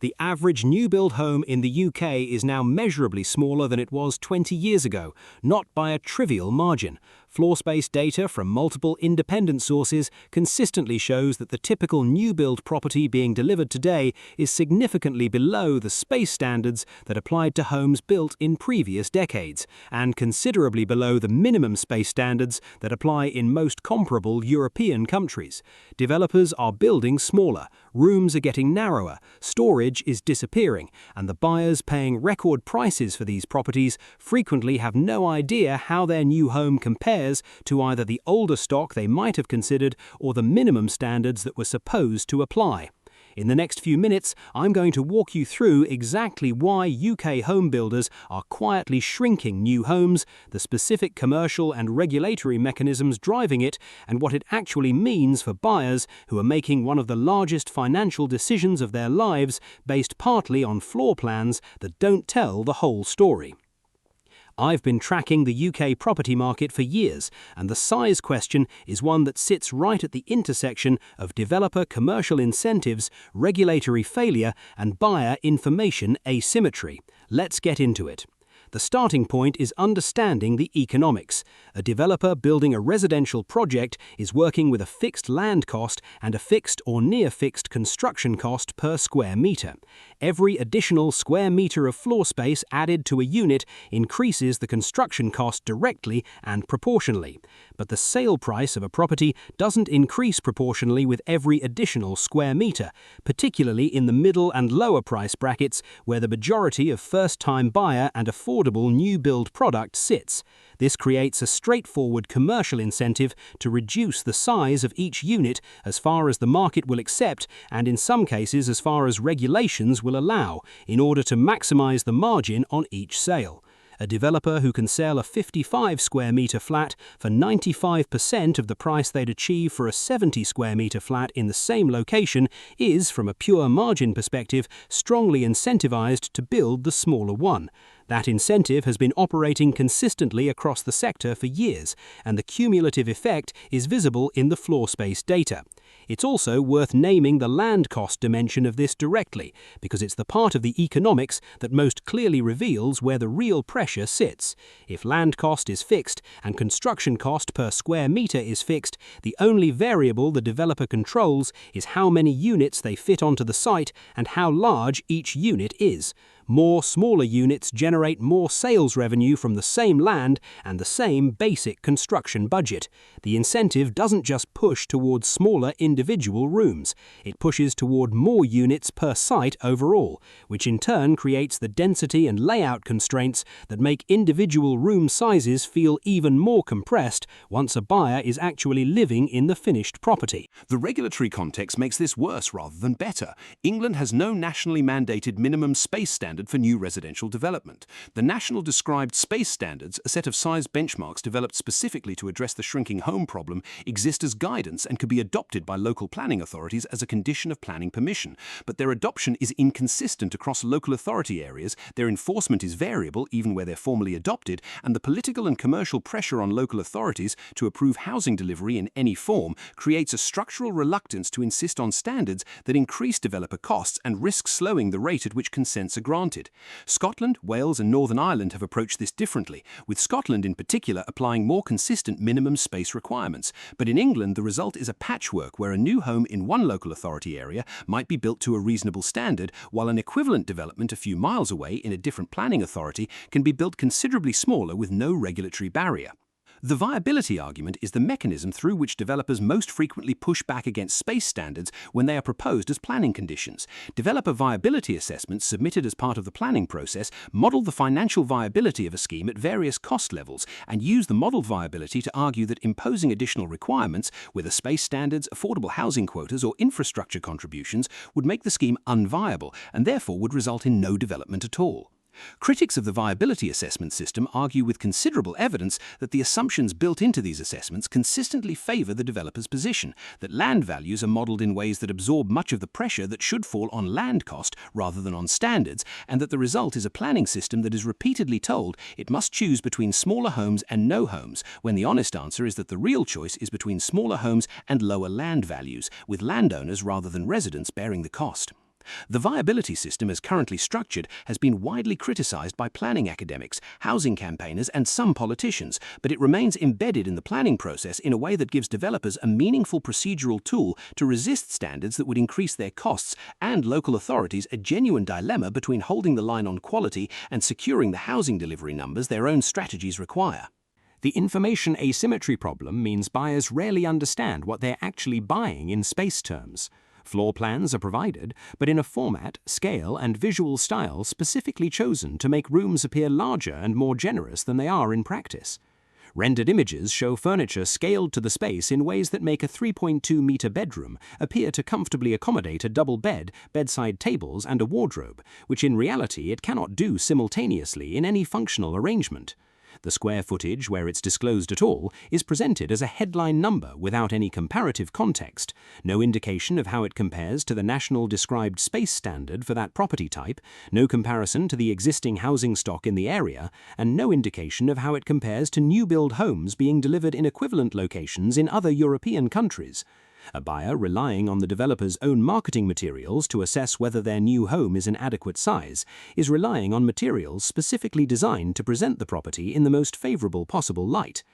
The average new-build home in the UK is now measurably smaller than it was 20 years ago, not by a trivial margin. Floor space data from multiple independent sources consistently shows that the typical new-build property being delivered today is significantly below the space standards that applied to homes built in previous decades, and considerably below the minimum space standards that apply in most comparable European countries. Developers are building smaller, rooms are getting narrower, storage is disappearing, and the buyers paying record prices for these properties frequently have no idea how their new home compares to either the older stock they might have considered or the minimum standards that were supposed to apply. In the next few minutes, I'm going to walk you through exactly why UK home builders are quietly shrinking new homes, the specific commercial and regulatory mechanisms driving it, and what it actually means for buyers who are making one of the largest financial decisions of their lives based partly on floor plans that don't tell the whole story. I've been tracking the UK property market for years, and the size question is one that sits right at the intersection of developer commercial incentives, regulatory failure, and buyer information asymmetry. Let's get into it. The starting point is understanding the economics. A developer building a residential project is working with a fixed land cost and a fixed or near-fixed construction cost per square metre. Every additional square metre of floor space added to a unit increases the construction cost directly and proportionally. But the sale price of a property doesn't increase proportionally with every additional square metre, particularly in the middle and lower price brackets where the majority of first-time buyer and affordable new build product sits. This creates a straightforward commercial incentive to reduce the size of each unit as far as the market will accept, and in some cases as far as regulations will allow, in order to maximize the margin on each sale. A developer who can sell a 55 square metre flat for 95% of the price they'd achieve for a 70 square metre flat in the same location is, from a pure margin perspective, strongly incentivized to build the smaller one. That incentive has been operating consistently across the sector for years, and the cumulative effect is visible in the floor space data. It's also worth naming the land cost dimension of this directly, because it's the part of the economics that most clearly reveals where the real pressure sits. If land cost is fixed and construction cost per square metre is fixed, the only variable the developer controls is how many units they fit onto the site and how large each unit is. More smaller units generate more sales revenue from the same land and the same basic construction budget. The incentive doesn't just push towards smaller individual rooms. It pushes toward more units per site overall, which in turn creates the density and layout constraints that make individual room sizes feel even more compressed once a buyer is actually living in the finished property. The regulatory context makes this worse rather than better. England has no nationally mandated minimum space standard for new residential development. The National Described Space Standards, a set of size benchmarks developed specifically to address the shrinking home problem, exist as guidance and could be adopted by local planning authorities as a condition of planning permission. But their adoption is inconsistent across local authority areas, their enforcement is variable even where they're formally adopted, and the political and commercial pressure on local authorities to approve housing delivery in any form creates a structural reluctance to insist on standards that increase developer costs and risk slowing the rate at which consents are granted. Scotland, Wales, and Northern Ireland have approached this differently, with Scotland in particular applying more consistent minimum space requirements. But in England, the result is a patchwork where a new home in one local authority area might be built to a reasonable standard, while an equivalent development a few miles away in a different planning authority can be built considerably smaller with no regulatory barrier. The viability argument is the mechanism through which developers most frequently push back against space standards when they are proposed as planning conditions. Developer viability assessments submitted as part of the planning process model the financial viability of a scheme at various cost levels and use the modeled viability to argue that imposing additional requirements, whether space standards, affordable housing quotas, or infrastructure contributions, would make the scheme unviable and therefore would result in no development at all. Critics of the viability assessment system argue with considerable evidence that the assumptions built into these assessments consistently favour the developer's position, that land values are modelled in ways that absorb much of the pressure that should fall on land cost rather than on standards, and that the result is a planning system that is repeatedly told it must choose between smaller homes and no homes, when the honest answer is that the real choice is between smaller homes and lower land values, with landowners rather than residents bearing the cost. The viability system as currently structured has been widely criticized by planning academics, housing campaigners, and some politicians, but it remains embedded in the planning process in a way that gives developers a meaningful procedural tool to resist standards that would increase their costs and local authorities a genuine dilemma between holding the line on quality and securing the housing delivery numbers their own strategies require. The information asymmetry problem means buyers rarely understand what they're actually buying in space terms. Floor plans are provided, but in a format, scale, and visual style specifically chosen to make rooms appear larger and more generous than they are in practice. Rendered images show furniture scaled to the space in ways that make a 3.2-meter bedroom appear to comfortably accommodate a double bed, bedside tables, and a wardrobe, which in reality it cannot do simultaneously in any functional arrangement. The square footage, where it's disclosed at all, is presented as a headline number without any comparative context, no indication of how it compares to the National Described Space Standard for that property type, no comparison to the existing housing stock in the area, and no indication of how it compares to new-build homes being delivered in equivalent locations in other European countries. A buyer relying on the developer's own marketing materials to assess whether their new home is an adequate size is relying on materials specifically designed to present the property in the most favorable possible light.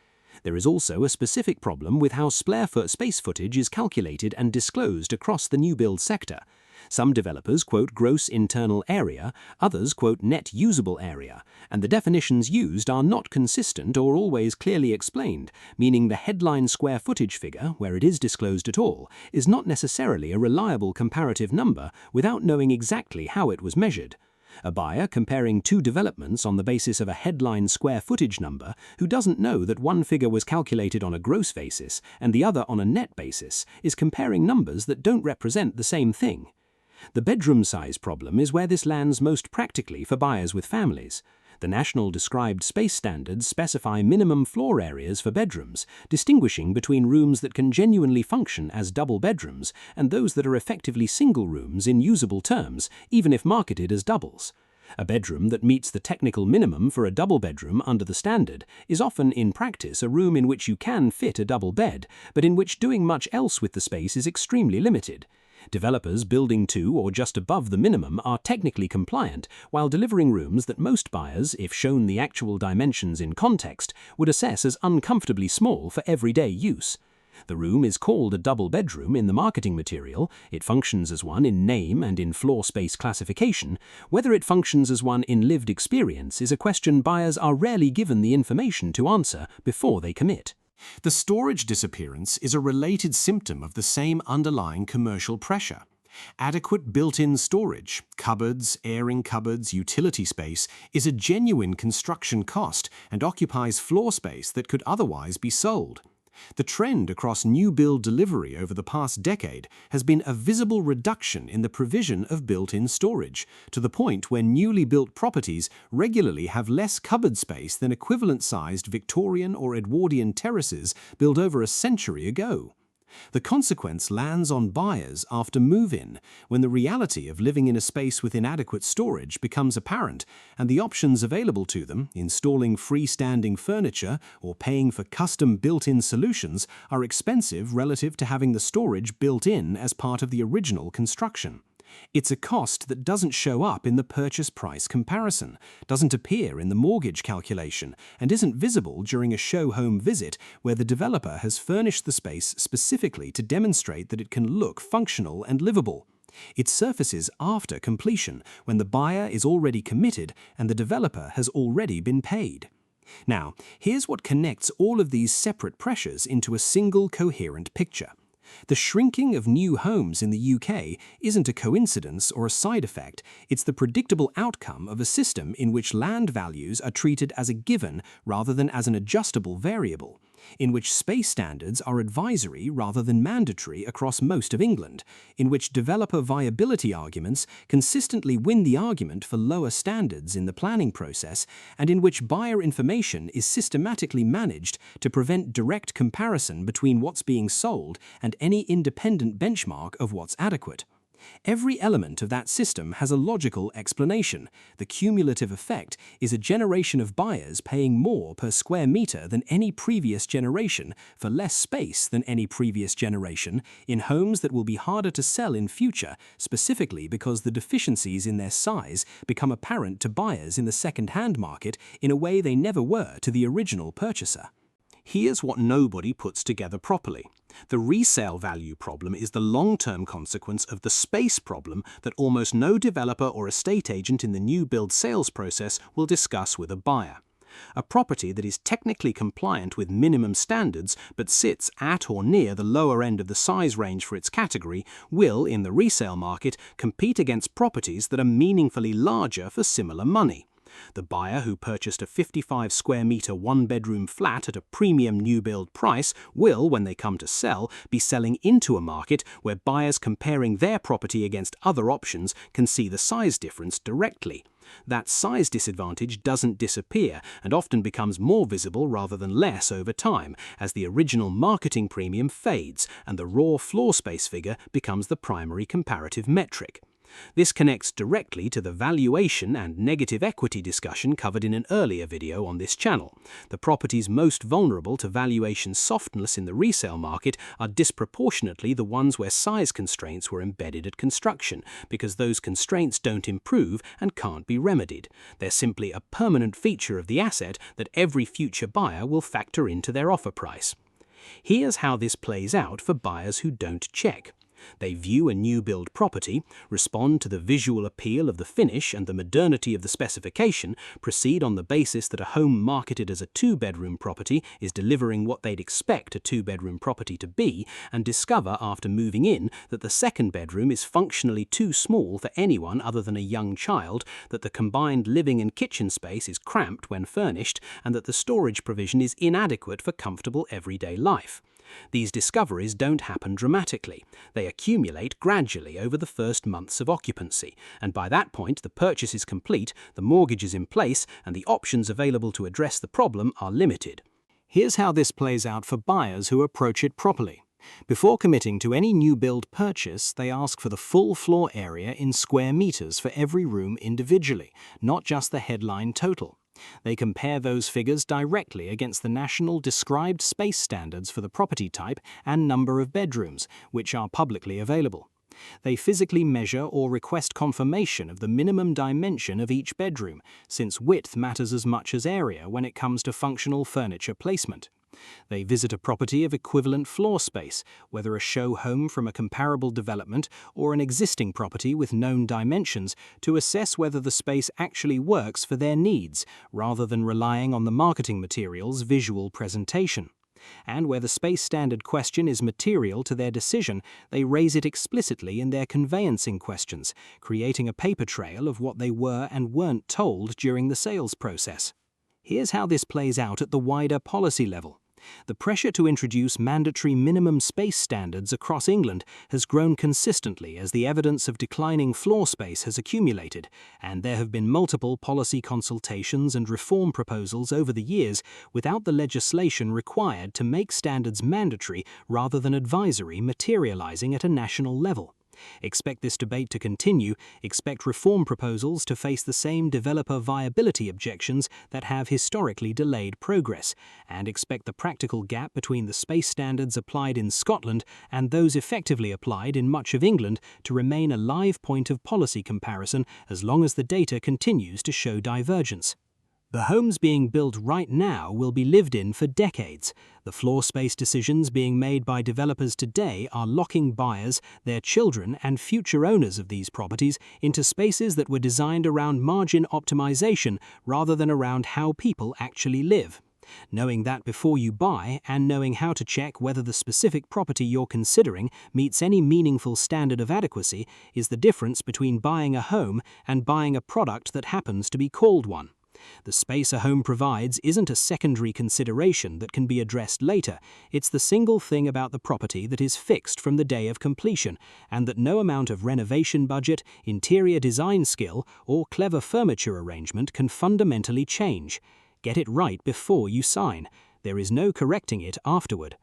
There is also a specific problem with how square-foot space footage is calculated and disclosed across the new build sector. Some developers quote gross internal area, others quote net usable area, and the definitions used are not consistent or always clearly explained, meaning the headline square footage figure, where it is disclosed at all, is not necessarily a reliable comparative number without knowing exactly how it was measured. A buyer comparing two developments on the basis of a headline square footage number who doesn't know that one figure was calculated on a gross basis and the other on a net basis is comparing numbers that don't represent the same thing. The bedroom size problem is where this lands most practically for buyers with families. The National Described Space Standards specify minimum floor areas for bedrooms, distinguishing between rooms that can genuinely function as double bedrooms and those that are effectively single rooms in usable terms, even if marketed as doubles. A bedroom that meets the technical minimum for a double bedroom under the standard is often, in practice, a room in which you can fit a double bed, but in which doing much else with the space is extremely limited. Developers building to or just above the minimum are technically compliant, while delivering rooms that most buyers, if shown the actual dimensions in context, would assess as uncomfortably small for everyday use. The room is called a double bedroom in the marketing material, it functions as one in name and in floor space classification. Whether it functions as one in lived experience is a question buyers are rarely given the information to answer before they commit. The storage disappearance is a related symptom of the same underlying commercial pressure. Adequate built-in storage, cupboards, airing cupboards, utility space, is a genuine construction cost and occupies floor space that could otherwise be sold. The trend across new build delivery over the past decade has been a visible reduction in the provision of built-in storage, to the point where newly built properties regularly have less cupboard space than equivalent-sized Victorian or Edwardian terraces built over a century ago. The consequence lands on buyers after move-in, when the reality of living in a space with inadequate storage becomes apparent, and the options available to them, installing freestanding furniture or paying for custom built-in solutions, are expensive relative to having the storage built in as part of the original construction. It's a cost that doesn't show up in the purchase price comparison, doesn't appear in the mortgage calculation, and isn't visible during a show home visit where the developer has furnished the space specifically to demonstrate that it can look functional and livable. It surfaces after completion, when the buyer is already committed and the developer has already been paid. Now, here's what connects all of these separate pressures into a single coherent picture. The shrinking of new homes in the UK isn't a coincidence or a side effect, it's the predictable outcome of a system in which land values are treated as a given rather than as an adjustable variable, in which space standards are advisory rather than mandatory across most of England, in which developer viability arguments consistently win the argument for lower standards in the planning process, and in which buyer information is systematically managed to prevent direct comparison between what's being sold and any independent benchmark of what's adequate. Every element of that system has a logical explanation. The cumulative effect is a generation of buyers paying more per square meter than any previous generation for less space than any previous generation in homes that will be harder to sell in future, specifically because the deficiencies in their size become apparent to buyers in the second-hand market in a way they never were to the original purchaser. Here's what nobody puts together properly. The resale value problem is the long-term consequence of the space problem that almost no developer or estate agent in the new build sales process will discuss with a buyer. A property that is technically compliant with minimum standards but sits at or near the lower end of the size range for its category will, in the resale market, compete against properties that are meaningfully larger for similar money. The buyer who purchased a 55 square meter one-bedroom flat at a premium new build price will, when they come to sell, be selling into a market where buyers comparing their property against other options can see the size difference directly. That size disadvantage doesn't disappear and often becomes more visible rather than less over time as the original marketing premium fades and the raw floor space figure becomes the primary comparative metric. This connects directly to the valuation and negative equity discussion covered in an earlier video on this channel. The properties most vulnerable to valuation softness in the resale market are disproportionately the ones where size constraints were embedded at construction, because those constraints don't improve and can't be remedied. They're simply a permanent feature of the asset that every future buyer will factor into their offer price. Here's how this plays out for buyers who don't check. They view a new build property, respond to the visual appeal of the finish and the modernity of the specification, proceed on the basis that a home marketed as a two-bedroom property is delivering what they'd expect a two-bedroom property to be, and discover after moving in that the second bedroom is functionally too small for anyone other than a young child, that the combined living and kitchen space is cramped when furnished, and that the storage provision is inadequate for comfortable everyday life. These discoveries don't happen dramatically. They accumulate gradually over the first months of occupancy, and by that point the purchase is complete, the mortgage is in place, and the options available to address the problem are limited. Here's how this plays out for buyers who approach it properly. Before committing to any new build purchase, they ask for the full floor area in square meters for every room individually, not just the headline total. They compare those figures directly against the national described space standards for the property type and number of bedrooms, which are publicly available. They physically measure or request confirmation of the minimum dimension of each bedroom, since width matters as much as area when it comes to functional furniture placement. They visit a property of equivalent floor space, whether a show home from a comparable development or an existing property with known dimensions, to assess whether the space actually works for their needs, rather than relying on the marketing material's visual presentation. And where the space standard question is material to their decision, they raise it explicitly in their conveyancing questions, creating a paper trail of what they were and weren't told during the sales process. Here's how this plays out at the wider policy level. The pressure to introduce mandatory minimum space standards across England has grown consistently as the evidence of declining floor space has accumulated, and there have been multiple policy consultations and reform proposals over the years without the legislation required to make standards mandatory rather than advisory materializing at a national level. Expect this debate to continue, expect reform proposals to face the same developer viability objections that have historically delayed progress, and expect the practical gap between the space standards applied in Scotland and those effectively applied in much of England to remain a live point of policy comparison as long as the data continues to show divergence. The homes being built right now will be lived in for decades. The floor space decisions being made by developers today are locking buyers, their children, and future owners of these properties into spaces that were designed around margin optimization rather than around how people actually live. Knowing that before you buy, and knowing how to check whether the specific property you're considering meets any meaningful standard of adequacy, is the difference between buying a home and buying a product that happens to be called one. The space a home provides isn't a secondary consideration that can be addressed later. It's the single thing about the property that is fixed from the day of completion, and that no amount of renovation budget, interior design skill, or clever furniture arrangement can fundamentally change. Get it right before you sign. There is no correcting it afterward.